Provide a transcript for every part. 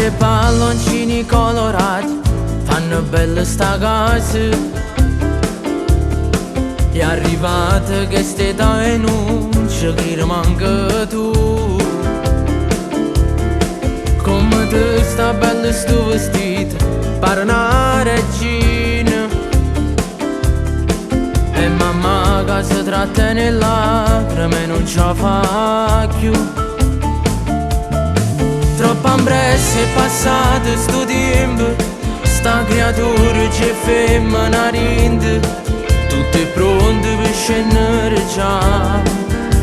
e palloncini colorati fanno bella sta casa. È arrivata che st'età e non ci manca tu. Come te sta bella sto vestito, pare una regina. E mamma che si tratta nelle lacrime e non ce la fa più. Troppo ambresse è passato sto tempo, sta creatura c'è femmina rinde, tutto è pronto per scendere già,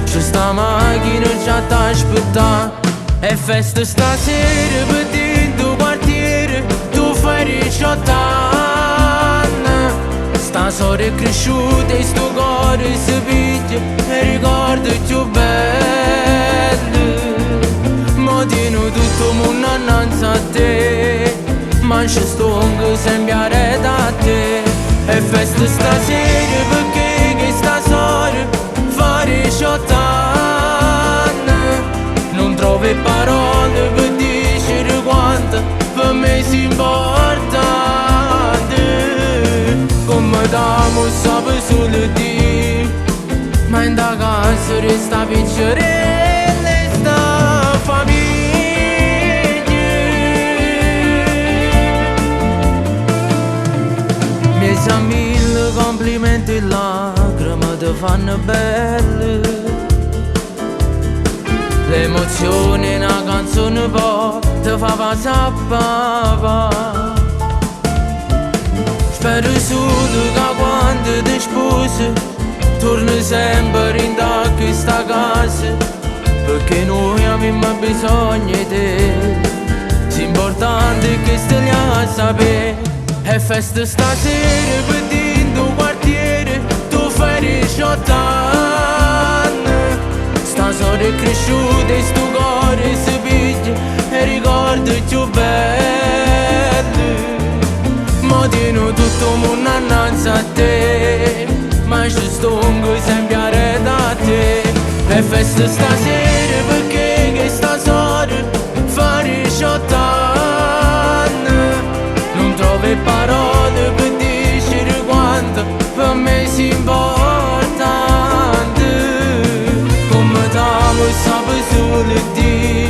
c'è sta macchina già t'aspetta. È festa stasera per dentro quartiere, tu fai 18 anni. Sta storia è cresciuta e sto cuore si piglia e ricorda più bello. Mo tieno tutto il mondo innanzi a te, ma c'è stongo sembrare da te. È festa stasera perché che sta storia fa 18 anni. Non trovi parole per dire quanto per me si importante. Come damo sape solo Dio, ma in da casa resta piccerelle sta famiglia. Mi sa mille complimenti e lacrime ti fanno belle. L'emozione in una canzone poi ti fa passare papà. Spero solo che quando ti sposi torni sempre in questa casa, perché noi abbiamo bisogno di te. L'importante è che stai a sapere. È festa stasera per dentro quartiere, tu fai 18 anni. Sta storia è cresciuta e sto cuore si piglia e ricorda più bello. Mo tieno tutto il mondo innanzi a te, ma ci stongo sempre da te. È festa stasera perché che sta storia fa 18 anni. Non trovi parole per dire quanto per me si importante. Come t'amo sape solo Dio,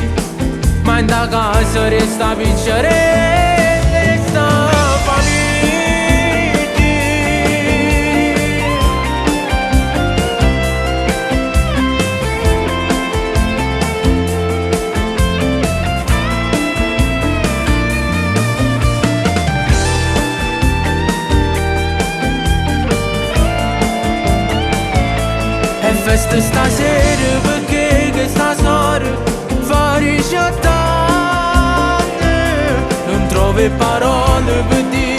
ma in da casa resta piccerelle sta festa stasera perché che sta storia fa 18 anni. Non trovi parole per dire